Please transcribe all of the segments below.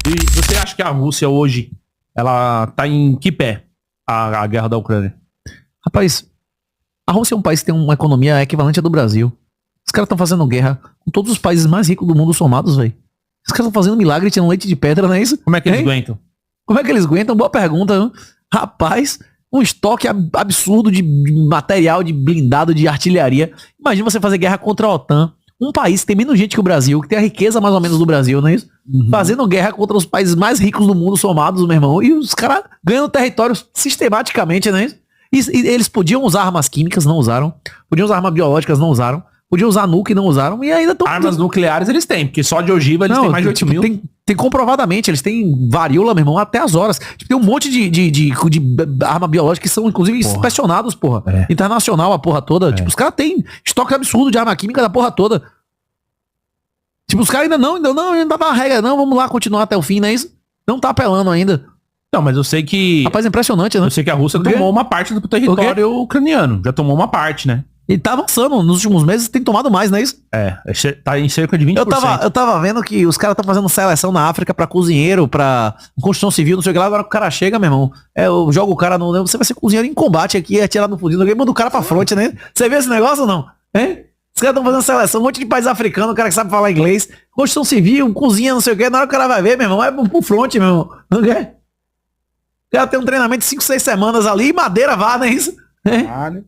E você acha que a Rússia hoje, ela tá em que pé? A guerra da Ucrânia? Rapaz, a Rússia é um país que tem uma economia equivalente à do Brasil. Os caras estão fazendo guerra com todos os países mais ricos do mundo somados, velho. Os caras estão fazendo milagre tirando leite de pedra, não é isso? Como é que eles Hein? aguentam? Como é que eles aguentam? Boa pergunta, viu? Rapaz, um estoque absurdo de material, de blindado, de artilharia. Imagina você fazer guerra contra a OTAN. Um país que tem menos gente que o Brasil, que tem a riqueza mais ou menos do Brasil, não é isso? Fazendo guerra contra os países mais ricos do mundo somados, meu irmão. E os caras ganhando territórios sistematicamente, não é isso? E eles podiam usar armas químicas, não usaram. Podiam usar armas biológicas, não usaram. Podiam usar nuke, não usaram. E ainda estão... Armas nucleares eles têm, porque só de ogiva eles têm mais de 8 mil. Tem comprovadamente, eles têm varíola, meu irmão, até as horas. Tipo, tem um monte de arma biológica que são, inclusive, inspecionados, porra. É. Internacional, a porra toda. Tipo, os caras têm estoque absurdo de arma química da porra toda. Tipo, os caras ainda tá na regra, não, vamos lá continuar até o fim, não é isso? Não tá apelando ainda. Não, mas eu sei que... Rapaz, é impressionante, né? Eu sei que a Rússia tomou uma parte do território ucraniano. Já tomou uma parte, né? E tá avançando, nos últimos meses tem tomado mais, não é isso? Tá em cerca de 20%. Eu tava vendo que os caras estão fazendo seleção na África pra cozinheiro, pra construção civil, não sei o que lá. Agora o cara chega, meu irmão. Eu jogo o cara no... Você vai ser cozinheiro em combate aqui, atirar no fuzil, manda o cara pra frente, né? Você viu esse negócio ou não? Hein? Os caras estão fazendo seleção, um monte de país africano, o cara que sabe falar inglês, construção civil, cozinha, não sei o que. Na hora que o cara vai ver, meu irmão, é pro front, meu irmão. Não quer? O cara tem um treinamento de 5, 6 semanas ali e madeira vá, não é isso? Vale.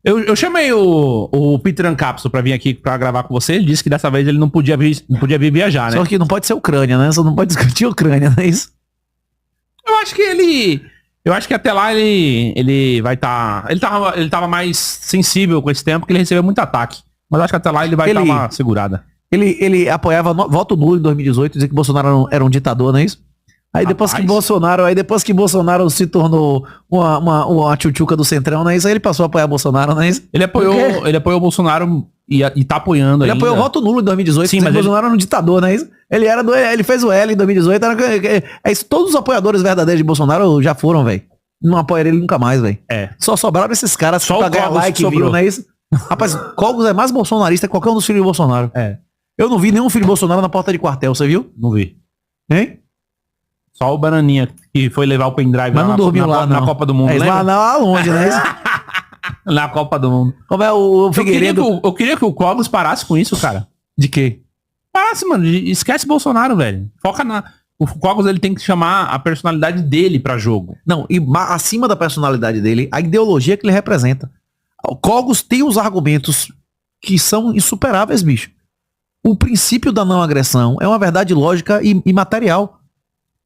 Eu chamei o Peter Ancapso pra vir aqui pra gravar com você. Ele disse que dessa vez ele não podia vir viajar, né? Só que não pode ser Ucrânia, né? Só não pode discutir Ucrânia, não é isso? Eu acho que até lá ele vai estar... Ele tava mais sensível com esse tempo, porque ele recebeu muito ataque. Mas eu acho que até lá ele vai dar uma segurada. Ele apoiava voto nulo em 2018, dizia que Bolsonaro era um ditador, não é isso? Aí depois que Bolsonaro se tornou uma tchutchuca do Centrão, não é isso? Aí ele passou a apoiar Bolsonaro, não é isso? Ele apoiou o Bolsonaro e tá apoiando ainda. Ele apoiou o voto nulo em 2018, sim, mas Bolsonaro era um ditador, não é isso? Ele fez o L em 2018, é isso, todos os apoiadores verdadeiros de Bolsonaro já foram, velho. Não apoiaram ele nunca mais, velho. Só sobraram esses caras só pra ganhar like, viu, não é isso? Rapaz, Cogos é mais bolsonarista que qualquer um dos filhos de Bolsonaro. Eu não vi nenhum filho de Bolsonaro na porta de quartel, você viu? Não vi. Hein? Só o Bananinha, que foi levar o pendrive mas não dormiu lá, na Copa do Mundo, lá longe, né? Na Copa do Mundo. Como é o Figueiredo? Eu queria que o Cogos parasse com isso, cara. De quê? Parasse, mano. Esquece Bolsonaro, velho. Foca na... O Cogos, ele tem que chamar a personalidade dele pra jogo. Não, e acima da personalidade dele, a ideologia que ele representa. O Cogos tem os argumentos que são insuperáveis, bicho. O princípio da não agressão é uma verdade lógica e material.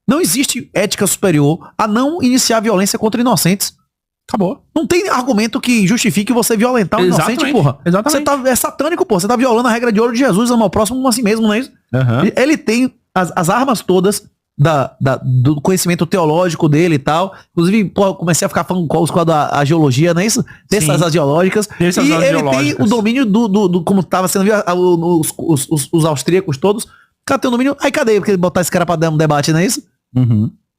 Não existe ética superior a não iniciar violência contra inocentes. Acabou. Não tem argumento que justifique você violentar um inocente, porra. Exatamente. É satânico, porra. Você tá violando a regra de ouro de Jesus, amar o próximo como a si mesmo, não é isso? Ele tem as armas todas do conhecimento teológico dele e tal. Inclusive, pô, comecei a ficar falando com a geologia, não é isso? Dessas geológicas. E ele tem o domínio do como tava sendo os austríacos todos. O cara tem o domínio. Aí cadê? Porque botar esse cara pra dar um debate, não é isso?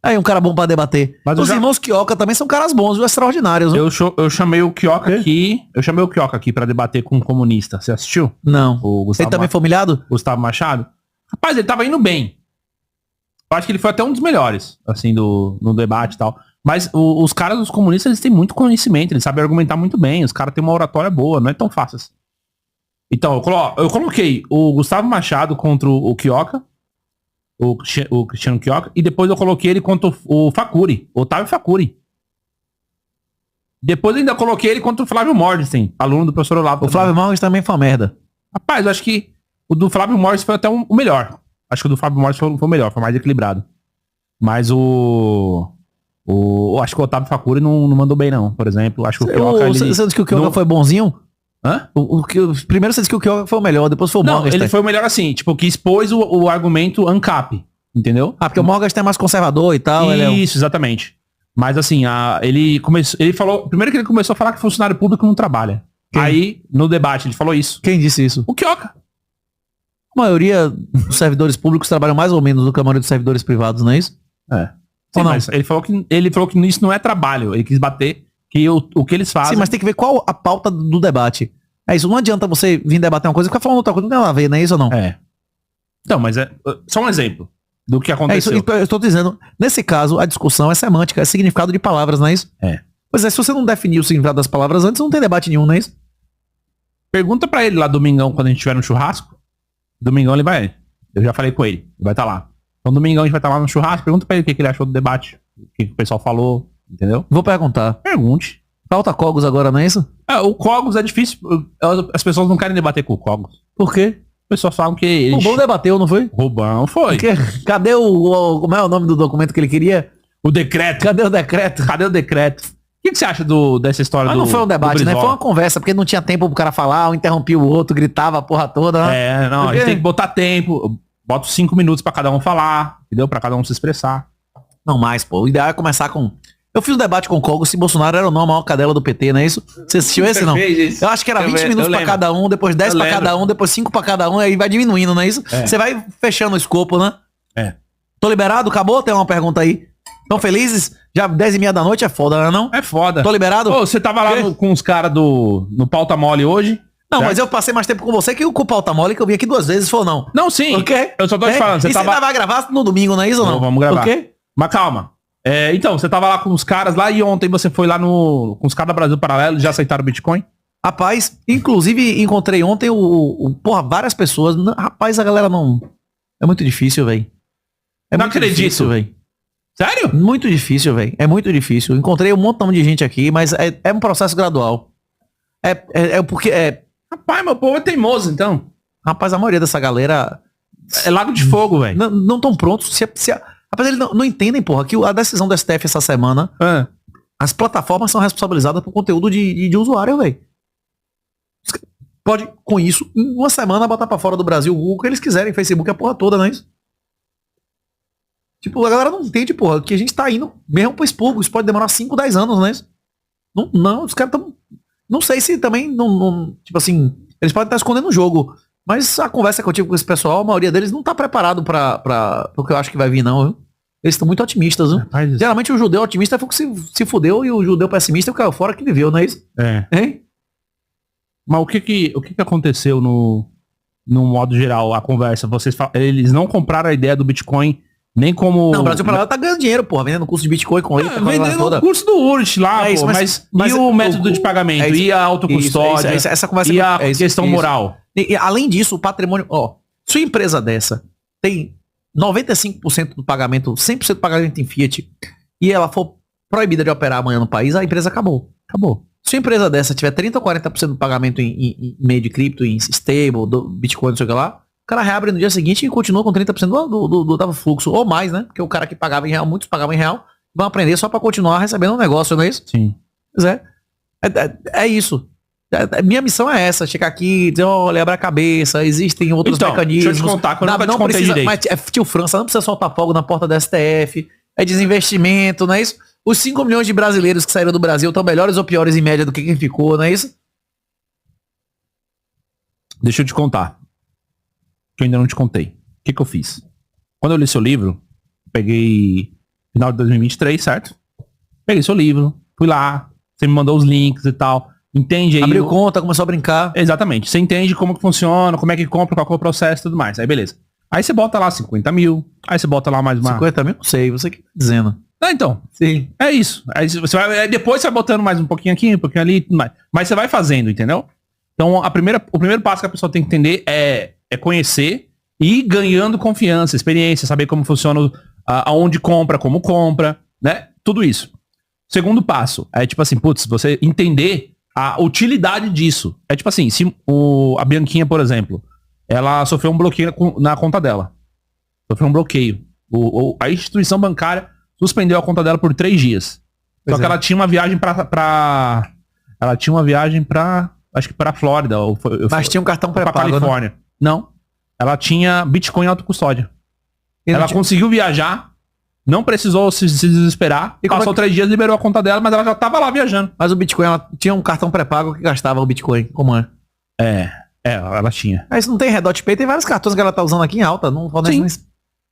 Aí um cara bom pra debater. Mas os irmãos Quioca também são caras bons, viu? Extraordinários. Eu chamei o Quioca aqui. Eu chamei o Quioca aqui pra debater com um comunista. Você assistiu? Não. Ele também foi humilhado? Gustavo Machado? Rapaz, ele tava indo bem. Eu acho que ele foi até um dos melhores, assim, no debate e tal. Mas os caras dos comunistas, eles têm muito conhecimento, eles sabem argumentar muito bem, os caras têm uma oratória boa, não é tão fácil assim. Então, eu coloquei o Gustavo Machado contra o Quioca, o Cristiano Quioca, e depois eu coloquei ele contra o Facuri, o Otávio Facuri. Depois eu ainda coloquei ele contra o Flávio Morgenstern, aluno do professor Olavo. O Flávio Morgenstern também foi uma merda. Rapaz, eu acho que o do Flávio Morgenstern foi até o melhor. Acho que o do Flávio Morgenstern foi o melhor, foi mais equilibrado. Mas acho que o Otávio Facuri não mandou bem, não, por exemplo. Acho que o Quioca... Você disse que o Quioca foi bonzinho? Hã? Primeiro você disse que o Quioca foi o melhor, depois foi o Morgenstern. Não, ele foi o melhor assim, tipo, que expôs o argumento ANCAP, entendeu? Porque o Morgenstern é mais conservador e tal. Isso, exatamente. Mas assim, ele falou... Primeiro que ele começou a falar que funcionário público não trabalha. Quem? Aí, no debate, ele falou isso. Quem disse isso? O Quioca. A maioria dos servidores públicos trabalham mais ou menos do que a maioria dos servidores privados, não é isso? Sim, mas ele falou que isso não é trabalho. Ele quis bater que o que eles fazem... Sim, mas tem que ver qual a pauta do debate. É isso, não adianta você vir debater uma coisa e ficar falando outra coisa, não tem nada a ver, não é isso ou não? Então, mas só um exemplo. do que É isso, aconteceu. eu estou dizendo, nesse caso, a discussão é semântica, é significado de palavras, não é isso? É. Pois é, se você não definir o significado das palavras antes, não tem debate nenhum, não é isso? Pergunta pra ele lá domingão, quando a gente tiver no churrasco. Domingão ele vai. Eu já falei com ele. Ele vai estar lá. Então domingão a gente vai estar lá no churrasco. Pergunta pra ele o que ele achou do debate. O que o pessoal falou. Entendeu? Vou perguntar. Pergunte. Falta Cogos agora, não é isso? O Cogos é difícil. As pessoas não querem debater com o Cogos. Por quê? As pessoas falam que ele... O Rubão debateu, não foi? Rubão foi. Cadê como é o nome do documento que ele queria? O decreto. Cadê o decreto? Cadê o decreto? O que você acha dessa história Mas do... não foi um debate, do né? Brizola? Foi uma conversa, porque não tinha tempo pro cara falar, um interrompia o outro, gritava a porra toda, né? É, não, Porque- a gente tem que botar tempo. Boto 5 minutos pra cada um falar, entendeu? Pra cada um se expressar. Não mais, pô. O ideal é começar com... Eu fiz um debate com o Cogos se Bolsonaro era ou não a maior cadela do PT, não é isso? Você assistiu esse, não? Eu acho que era 20 minutos pra cada um, depois 10 pra cada um, depois 5 pra cada um, aí vai diminuindo, não é isso? É. Você vai fechando o escopo, né? É. Tô liberado? Acabou? Tem uma pergunta aí. Tão felizes? Já 10h30 da noite é foda, né, não? É foda. Tô liberado? Ô, você tava lá Quê? com os caras no Pauta Mole hoje? Não, certo? mas eu passei mais tempo com você que o pauta mole, que eu vim aqui 2 vezes, foi ou não? Não, sim. O quê? Eu só tô te falando. Você e tava... você vai gravar no domingo, não é isso ou não? Vamos gravar. O quê? Mas calma. Então, você tava lá com os caras lá e ontem você foi lá com os caras da Brasil Paralelo e já aceitaram o Bitcoin? Rapaz, inclusive encontrei ontem porra, várias pessoas. Rapaz, a galera não... É muito difícil, velho. Não acredito. Velho. Sério? Muito difícil, velho. É muito difícil. Encontrei um montão de gente aqui, mas é um processo gradual. Porque... Rapaz, meu povo é teimoso, então. Rapaz, a maioria dessa galera... É lago de fogo, velho. Não estão prontos. Rapaz, eles não entendem, porra, que a decisão do STF essa semana, as plataformas são responsabilizadas por conteúdo de usuário, velho. Pode, com isso, em uma semana, botar pra fora do Brasil o Google o que eles quiserem, Facebook, a porra toda, não é isso? Tipo, a galera não entende, porra, que a gente tá indo mesmo pro expurgo. Isso pode demorar 5, 10 anos, não é isso? Não, os caras tão... Não sei se também, tipo assim, eles podem estar escondendo o jogo. Mas a conversa que eu tive com esse pessoal, a maioria deles não tá preparado pra o que eu acho que vai vir, não, viu? Eles estão muito otimistas, viu? Rapaz, Geralmente o judeu otimista foi o que se fudeu e o judeu pessimista caiu fora que viveu, não é isso? Hein? Mas o que aconteceu no modo geral, a conversa? Eles não compraram a ideia do Bitcoin nem como... Não, o Brasil Paralelo tá ganhando dinheiro, porra, vendendo curso de Bitcoin com leite. Vendendo o curso do URT lá, isso, pô, mas e o método de pagamento? E a autocustódia? Essa conversa e a questão moral? E, além disso, o patrimônio... Ó, se uma empresa dessa tem 95% do pagamento, 100% do pagamento em Fiat, e ela for proibida de operar amanhã no país, a empresa acabou. Acabou. Se uma empresa dessa tiver 30% ou 40% do pagamento em meio de cripto, em stable, do Bitcoin, não sei o que lá, o cara reabre no dia seguinte e continua com 30% do fluxo, ou mais, né? Porque o cara que pagava em real, muitos pagavam em real, vão aprender só pra continuar recebendo um negócio, não é isso? Sim. Pois é isso. Minha missão é essa, chegar aqui, dizer, olha, abra a cabeça, existem outros mecanismos. Deixa eu te contar, que eu nunca te contei precisa, direito. mas, tio França, não precisa soltar fogo na porta da STF, é desinvestimento, não é isso? Os 5 milhões de brasileiros que saíram do Brasil estão melhores ou piores em média do que quem ficou, não é isso? Deixa eu te contar. Que eu ainda não te contei. O que eu fiz? Quando eu li seu livro, peguei final de 2023, certo? Peguei seu livro, fui lá, você me mandou os links e tal. Entende aí? Abriu conta, começou a brincar. Exatamente. Você entende como que funciona, como é que compra, qual que é o processo e tudo mais. Aí beleza. Aí você bota lá 50 mil. Aí você bota lá mais uma... 50 mil? Não sei, você que tá dizendo. Não, então. Sim. É isso. Aí você vai, aí depois você vai botando mais um pouquinho aqui, um pouquinho ali e tudo mais. Mas você vai fazendo, entendeu? Então o primeiro passo que a pessoa tem que entender é conhecer e ir ganhando confiança, experiência, saber como funciona, aonde compra, como compra, né? Tudo isso. Segundo passo é tipo assim, putz, você entender a utilidade disso. É tipo assim, se a Bianquinha, por exemplo, ela sofreu um bloqueio na conta dela. Sofreu um bloqueio. A instituição bancária suspendeu a conta dela por 3 dias. Só que ela tinha uma viagem ela tinha uma viagem pra... Acho que pra Flórida. Mas tinha um cartão pra pré-pago, Califórnia. né? Não. Ela tinha Bitcoin em autocustódia. Ela conseguiu viajar, não precisou se desesperar, e passou 3 dias, liberou a conta dela, mas ela já tava lá viajando. Mas o Bitcoin, ela tinha um cartão pré-pago que gastava o Bitcoin. Como é? Ela tinha. Aí se não tem Redot Pay, tem vários cartões que ela tá usando aqui em alta. Não pode nem...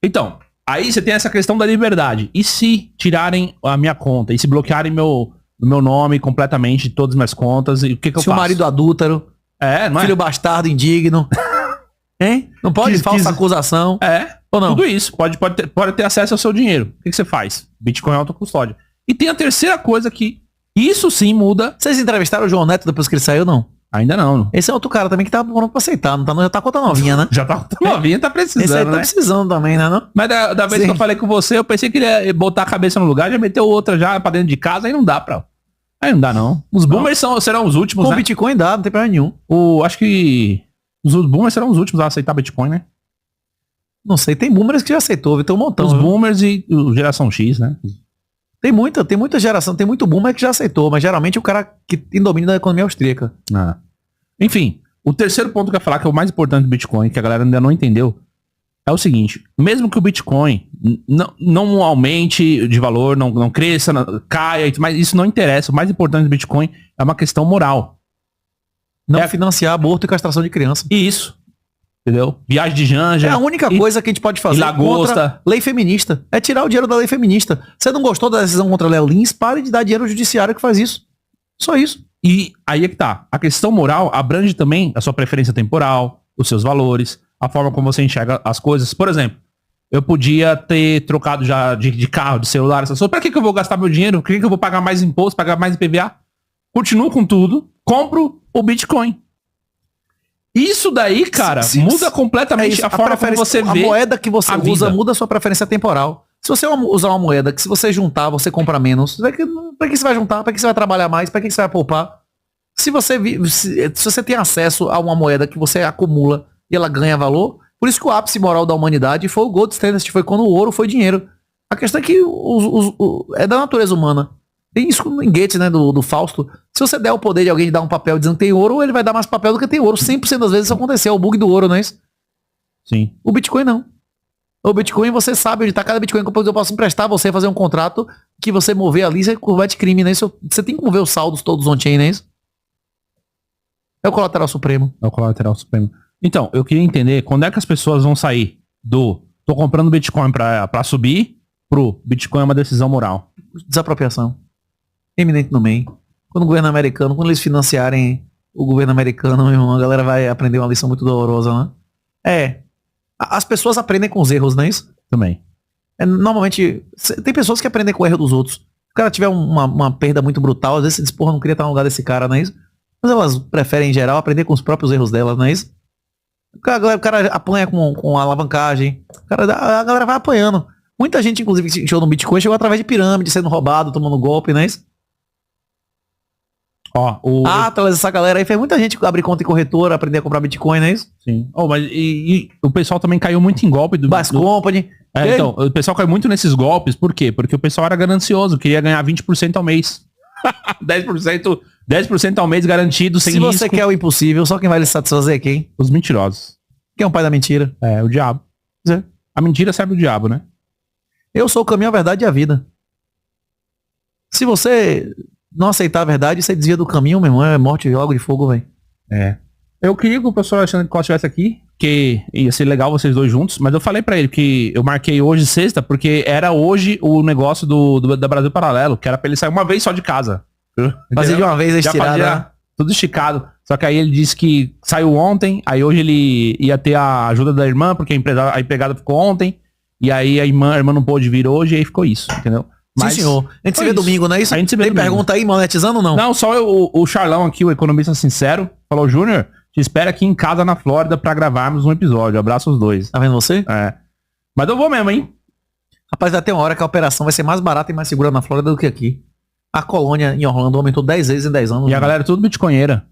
Então, aí você tem essa questão da liberdade. E se tirarem a minha conta? E se bloquearem meu nome completamente de todas as minhas contas? E o que eu faço? Se o marido adúltero, não filho bastardo indigno. Hein? Não pode falsa acusação. Ou não? Tudo isso. Pode ter acesso ao seu dinheiro. O que você faz? Bitcoin é autocustódia. E tem a terceira coisa que isso sim muda. Vocês entrevistaram o João Neto depois que ele saiu, não? Ainda não. Esse é outro cara também que tá pronto pra aceitar, não tá? Já tá com outra novinha, né? Já tá novinha, tá precisando, Esse aí tá né? precisando também, né? Não? Mas da vez Sim. que eu falei com você, eu pensei que ele ia botar a cabeça no lugar, já meteu outra já pra dentro de casa, aí não dá pra... Aí não dá, não. Os boomers serão os últimos, Com né? Bitcoin dá, não tem problema nenhum. Acho que os boomers serão os últimos a aceitar Bitcoin, né? Não sei, tem boomers que já aceitou, viu? Tem um montão. Os viu? boomers e o geração X, né? Tem muita geração, tem muito boomer que já aceitou, mas geralmente o cara que tem domínio da economia austríaca. Ah. Enfim, o terceiro ponto que eu ia falar, que é o mais importante do Bitcoin, que a galera ainda não entendeu, é o seguinte: mesmo que o Bitcoin não aumente de valor, não cresça, caia, mas isso não interessa. O mais importante do Bitcoin é uma questão moral. Não financiar aborto e castração de criança. Isso. Entendeu? Viagem de Janja. É a única coisa que a gente pode fazer lagosta. contra lei feminista. É tirar o dinheiro da lei feminista. Você não gostou da decisão contra Léo Lins? Pare de dar dinheiro ao judiciário que faz isso. Só isso. E aí é que tá. A questão moral abrange também a sua preferência temporal, os seus valores, a forma como você enxerga as coisas. Por exemplo, eu podia ter trocado já de carro, de celular, essas coisas. Pra que eu vou gastar meu dinheiro? Por que eu vou pagar mais imposto, pagar mais IPVA? Continuo com tudo, compro o Bitcoin. Isso daí, cara, muda completamente a forma como você vê. A moeda que você a usa vida. muda a sua preferência temporal. Se você usar uma moeda que se você juntar, você compra menos, pra que você vai juntar? Pra que você vai trabalhar mais? Pra que você vai poupar? Se você tem acesso a uma moeda que você acumula e ela ganha valor, por isso que o ápice moral da humanidade foi o Gold Standard, foi quando o ouro foi dinheiro. A questão é que é da natureza humana. Tem isso em Goethe, né, do Fausto. Se você der o poder de alguém de dar um papel dizendo que tem ouro, ele vai dar mais papel do que tem ouro. 100% das vezes isso aconteceu. É o bug do ouro, não é isso? Sim. O Bitcoin não. O Bitcoin, você sabe onde está cada Bitcoin que eu posso emprestar você fazer um contrato que você mover ali, você comete crime, né? Isso, você tem que mover os saldos todos on-chain, não é isso? É o colateral supremo. É o colateral supremo. Então, eu queria entender quando é que as pessoas vão sair do tô comprando Bitcoin pra subir pro Bitcoin é uma decisão moral. Desapropriação. Eminente no meio. Quando o governo americano, quando eles financiarem o governo americano, meu irmão, a galera vai aprender uma lição muito dolorosa, né? As pessoas aprendem com os erros, não é isso? Também. Normalmente, tem pessoas que aprendem com o erro dos outros. Se o cara tiver uma perda muito brutal, às vezes você diz, porra, não queria estar no lugar desse cara, não é isso? Mas elas preferem, em geral, aprender com os próprios erros delas, não é isso? O cara apanha com alavancagem. A galera vai apanhando. Muita gente, inclusive, que chegou no Bitcoin, chegou através de pirâmide, sendo roubado, tomando golpe, não é isso? Atlas, essa galera aí, fez muita gente abrir conta em corretora, aprender a comprar Bitcoin, não é isso? Sim. Mas e o pessoal também caiu muito em golpe do Bass Company. Então, o pessoal caiu muito nesses golpes, por quê? Porque o pessoal era ganancioso, queria ganhar 20% ao mês. 10% ao mês garantido, sem risco. Se você quer o impossível, só quem vai lhe satisfazer é quem? Os mentirosos. Quem é o pai da mentira? É, o diabo. É. A mentira serve o diabo, né? Eu sou o caminho, a verdade e a vida. Se você não aceitar a verdade, você desvia do caminho, meu irmão, é morte logo de fogo, velho. É. Eu queria que o professor Alexandre Costa estivesse aqui, que ia ser legal vocês dois juntos, mas eu falei pra ele que eu marquei hoje sexta, porque era hoje o negócio da Brasil Paralelo, que era pra ele sair uma vez só de casa. Fazer de uma vez a estirada. Tudo esticado. Só que aí ele disse que saiu ontem, aí hoje ele ia ter a ajuda da irmã, porque a empregada ficou ontem, e aí a irmã não pôde vir hoje, e aí ficou isso, entendeu? Mas, sim, senhor. A gente se vê domingo, não é isso? A gente se vê Tem domingo. Pergunta aí, monetizando ou não? Não, só o Charlão aqui, o economista sincero, falou, Júnior, te espero aqui em casa na Flórida pra gravarmos um episódio. Abraço os dois. Tá vendo você? É. Mas eu vou mesmo, hein? Rapaz, vai ter uma hora que a operação vai ser mais barata e mais segura na Flórida do que aqui. A colônia em Orlando aumentou 10 vezes em 10 anos. E a galera é tudo bitcoinheira,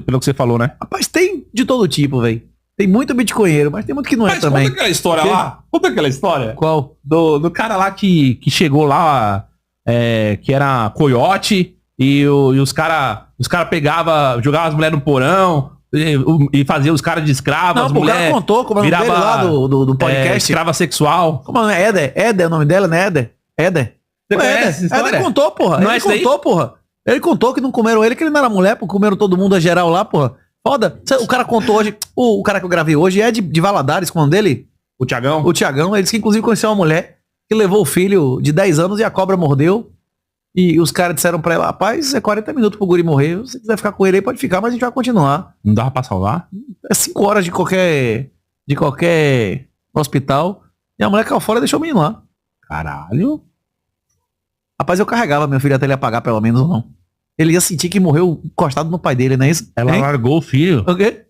pelo que você falou, né? Rapaz, tem de todo tipo, velho. Tem muito bitcoinheiro, mas tem muito que não é também. Conta aquela história lá. Conta aquela história. Qual? Do cara lá que chegou lá, que era coiote, e os cara pegava, jogava as mulheres no porão, e fazia os caras de escravos. Não, o cara contou, como é o nome dele lá do podcast. Escrava sexual. Como é? Éder é o nome dela, né? Éder. Você conhece essa história? Éder contou, porra. Não ele contou, porra. Ele contou que não comeram ele, que ele não era mulher, porque comeram todo mundo a geral lá, porra. Foda. O cara contou hoje, o cara que eu gravei hoje é de Valadares, como é o nome dele? O Tiagão? O Tiagão, ele disse que inclusive conheceu uma mulher que levou o filho de 10 anos e a cobra mordeu. E os caras disseram pra ela, rapaz, é 40 minutos pro guri morrer. Se quiser ficar com ele aí, pode ficar, mas a gente vai continuar. Não dava pra salvar? É 5 horas de qualquer hospital. E a mulher caiu fora e deixou o menino lá. Caralho. Rapaz, eu carregava meu filho até ele apagar, pelo menos, ou não. Ele ia sentir que morreu encostado no pai dele, não é isso? Ela largou o filho. O quê?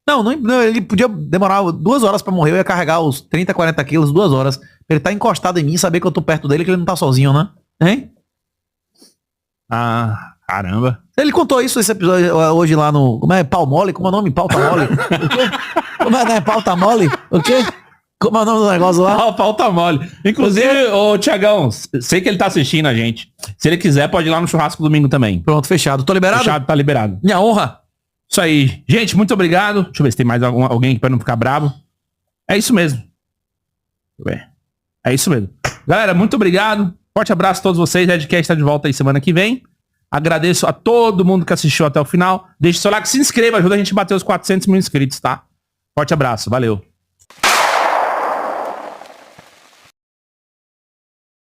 Não, ele podia demorar 2 horas pra morrer. Eu ia carregar os 30, 40 quilos, 2 horas. Ele tá encostado em mim, saber que eu tô perto dele, que ele não tá sozinho, né? Hein? Ah, caramba. Ele contou isso, esse episódio, hoje lá no... Como é? Pau mole? Como é o nome? Pauta mole? O quê? Como é, né? Pauta mole? O quê? Como é o nome do negócio lá? Pauta mole. Inclusive, ô Tiagão, sei que ele tá assistindo a gente. Se ele quiser, pode ir lá no churrasco domingo também. Pronto, fechado. Tô liberado? Fechado, tá liberado. Minha honra. Isso aí. Gente, muito obrigado. Deixa eu ver se tem mais alguém aqui pra não ficar bravo. É isso mesmo. É isso mesmo. Galera, muito obrigado. Forte abraço a todos vocês. Redcast tá de volta aí semana que vem. Agradeço a todo mundo que assistiu até o final. Deixe seu like, se inscreva, ajuda a gente a bater os 400 mil inscritos, tá? Forte abraço. Valeu.